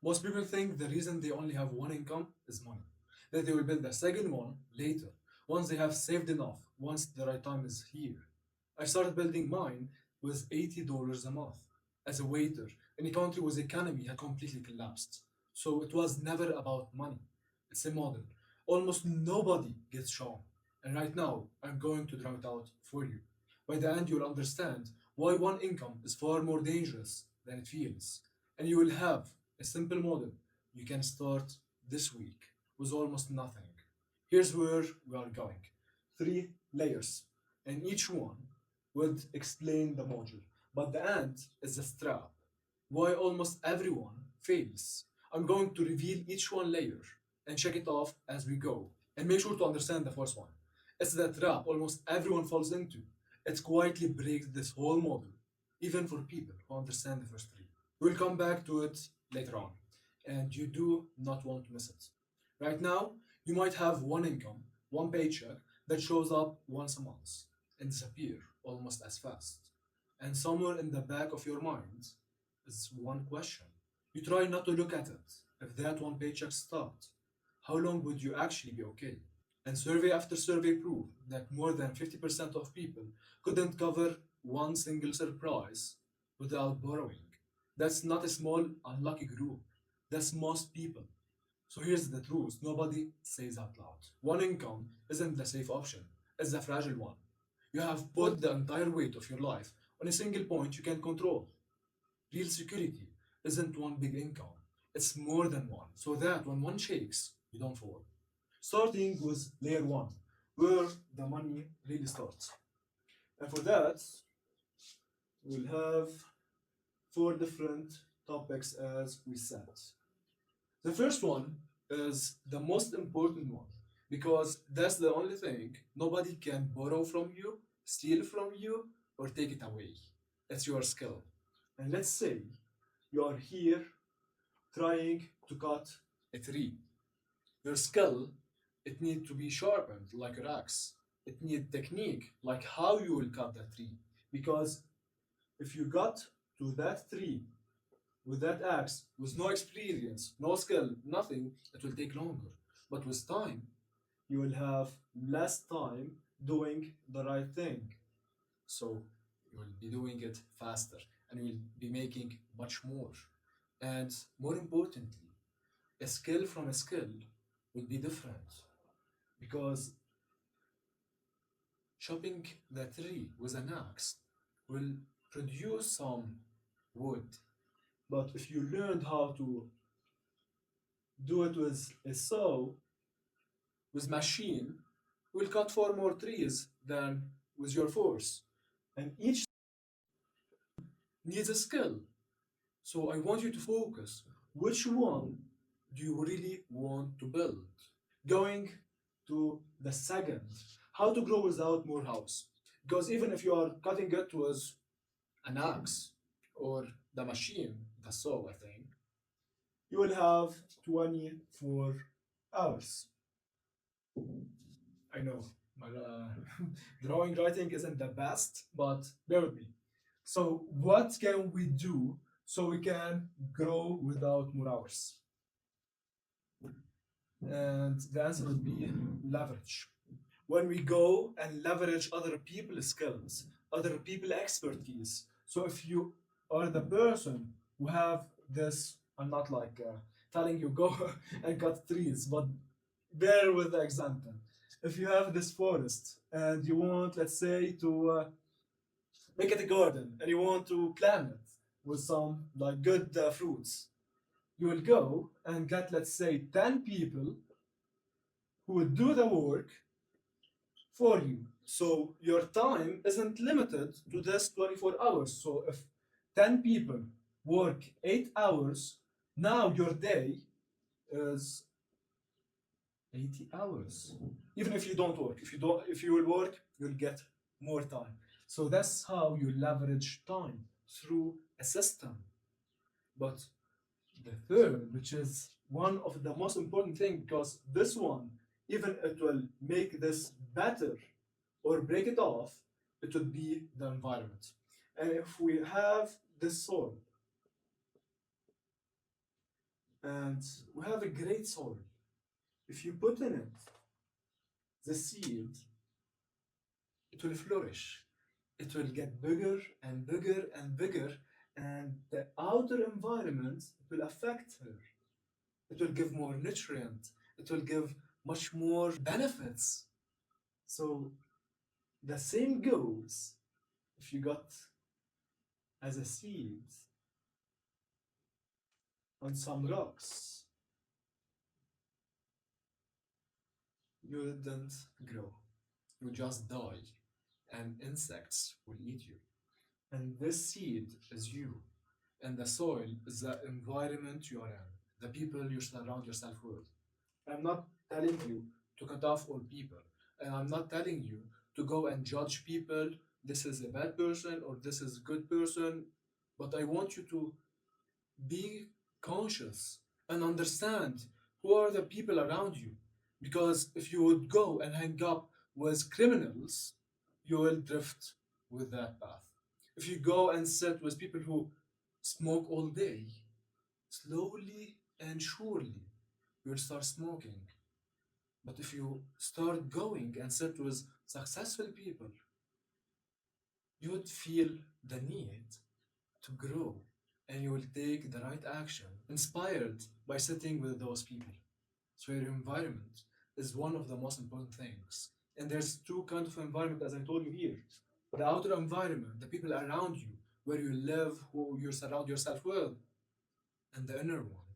Most people think the reason they only have one income is money, that they will build a second one later, once they have saved enough, once the right time is here. I started building mine with $80 a month as a waiter in a country whose economy had completely collapsed. So it was never about money. It's a model. Almost nobody gets shown. And right now, I'm going to draw it out for you. By the end, you'll understand why one income is far more dangerous than it feels. And you will have a simple model you can start this week with almost nothing. Here's where we are going. Three layers, and each one would explain the module. But the end is the strap. Why almost everyone fails. I'm going to reveal each one layer and check it off as we go. And make sure to understand the first one. It's the trap almost everyone falls into. It quietly breaks this whole model, even for people who understand the first three. We'll come back to it later on, and you do not want to miss it. Right now, you might have one income, one paycheck that shows up once a month and disappear almost as fast. And somewhere in the back of your mind is one question. You try not to look at it. If that one paycheck stopped, how long would you actually be okay? And survey after survey prove that more than 50% of people couldn't cover one single surprise without borrowing. That's not a small, unlucky group. That's most people. So here's the truth nobody says out loud. One income isn't the safe option, it's the fragile one. You have put the entire weight of your life on a single point you can control. Real security isn't one big income, it's more than one, so that when one shakes, you don't fall. Starting with layer one, where the money really starts. And for that, we'll have four different topics as we said. The first one is the most important one because that's the only thing nobody can borrow from you, steal from you, or take it away. It's your skill. And let's say you are here trying to cut a tree. Your skill, it needs to be sharpened like your axe. It needs technique like how you will cut that tree. Because if you got to that tree with that axe, with no experience, no skill, nothing, it will take longer. But with time, you will have less time doing the right thing. So you will be doing it faster and you will be making much more. And more importantly, a skill from a skill will be different because chopping the tree with an axe will produce some wood. But if you learned how to do it with a saw, with machine, will cut far more trees than with your force. And each needs a skill. So I want you to focus. Which one do you really want to build? Going to the second, how to grow without more house. Because even if you are cutting it with an axe or the machine, the saw, I think, you will have 24 hours. I know my drawing writing isn't the best, but bear with me. So, what can we do so we can grow without more hours? And the answer would be leverage. When we go and leverage other people's skills, other people's expertise. So if you are the person who have this, I'm not like telling you go and cut trees, but bear with the example. If you have this forest and you want, let's say, to make it a garden and you want to plant it with some like good fruits, you will go and get, let's say, 10 people who will do the work for you. So your time isn't limited to this 24 hours. So if 10 people work 8 hours, now your day is 80 hours. Even if you don't work, if you will work, you'll get more time. So that's how you leverage time through a system. But the third, which is one of the most important thing, because this one, even it will make this better or break it off, it would be the environment. And if we have this soil, And we have a great soil. If you put in it the seed, it will flourish. It will get bigger and bigger and bigger, and the outer environment will affect her. It will give more nutrient. It will give much more benefits. So the same goes if you got as a seed on some rocks, you didn't grow. You just die, and insects will eat you. And this seed is you, and the soil is the environment you are in, the people you surround yourself with. I'm not telling you to cut off all people, and I'm not telling you to go and judge people. This is a bad person or this is a good person, but I want you to be conscious and understand who are the people around you. Because if you would go and hang up with criminals, you will drift with that path. If you go and sit with people who smoke all day, slowly and surely you will start smoking. But if you start going and sit with successful people, you would feel the need to grow and you will take the right action, inspired by sitting with those people. So your environment is one of the most important things. And there's two kinds of environment, as I told you here. The outer environment, the people around you, where you live, who you surround yourself with, and the inner one,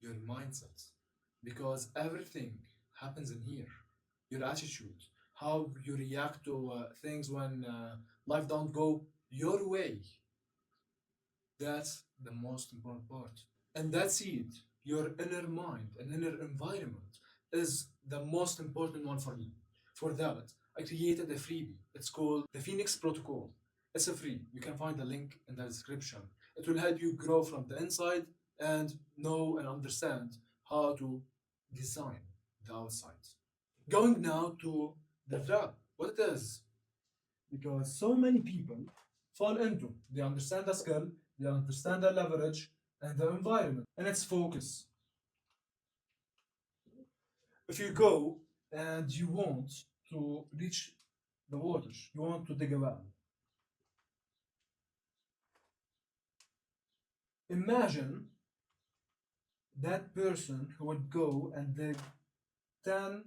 your mindset. Because everything happens in here. Your attitude, how you react to things when life don't go your way. That's the most important part. And that seed, your inner mind and inner environment, is the most important one for me. For that, I created a freebie. It's called the Phoenix Protocol. It's a free. You can find the link in the description. It will help you grow from the inside and know and understand how to design the outside. Going now to the trap, what it is. Because so many people fall into, they understand the skill, they understand the leverage and the environment, and it's focus. If you go and you want to reach the water, you want to dig a well, imagine that person who would go and dig 10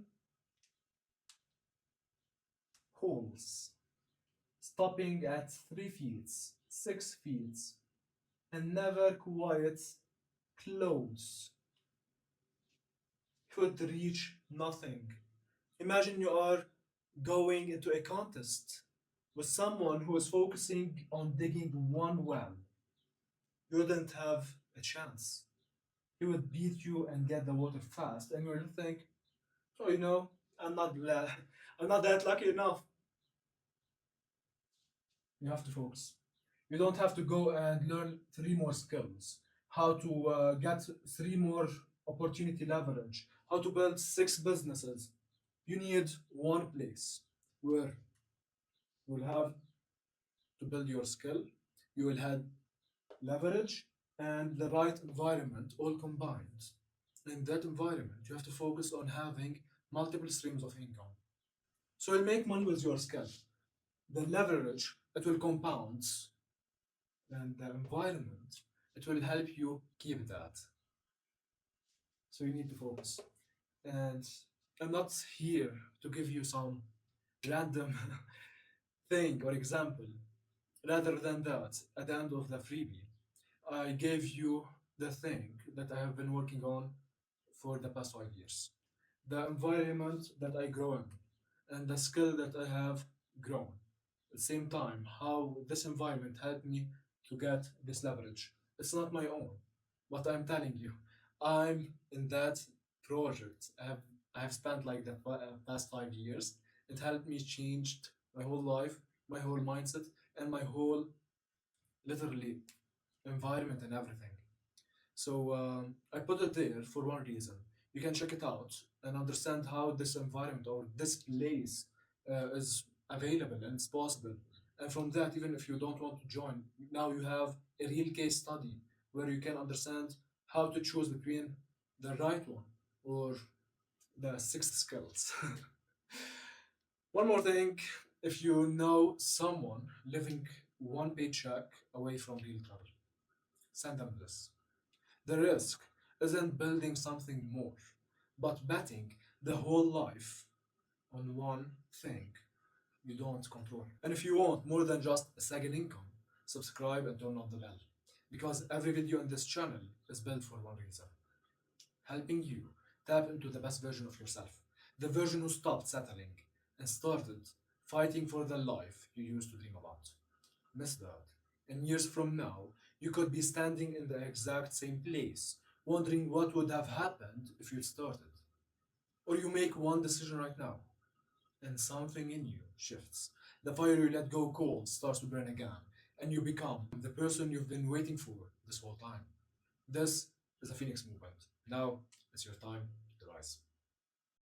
holes, stopping at 3 feet, 6 feet, and never quite close, could reach nothing. Imagine you are going into a contest with someone who is focusing on digging one well. You wouldn't have a chance. He would beat you and get the water fast, and you will think, "Oh, I'm not glad. I'm not that lucky enough." You have to focus. You don't have to go and learn three more skills, how to get three more opportunity leverage, how to build six businesses. You need one place where you will have to build your skill, you will have leverage, and the right environment all combined. In that environment, you have to focus on having multiple streams of income. So you'll make money with your skill. The leverage, it will compound, and the environment, it will help you keep that. So you need to focus. And I'm not here to give you some random thing or example. Rather than that, at the end of the freebie, I gave you the thing that I have been working on for the past 5 years. The environment that I grow in and the skill that I have grown. At the same time, how this environment helped me to get this leverage. It's not my own, but I'm telling you, I'm in that project. I have spent like the past 5 years. It helped me change my whole life, my whole mindset, and my whole literally environment and everything. So I put it there for one reason. You can check it out and understand how this environment or this place is available and it's possible. And from that, even if you don't want to join, now you have a real case study where you can understand how to choose between the right one or the sixth skills. One more thing, if you know someone living one paycheck away from real trouble, send them this. The risk isn't building something more, but betting the whole life on one thing you don't control. And if you want more than just a second income, subscribe and turn on the bell. Because every video in this channel is built for one reason, helping you tap into the best version of yourself. The version who stopped settling and started fighting for the life you used to dream about. Miss that. And years from now, you could be standing in the exact same place, wondering what would have happened if you'd started. Or you make one decision right now, and something in you shifts. The fire you let go cold starts to burn again, and you become the person you've been waiting for this whole time. This is a Phoenix movement. Now it's your time to rise.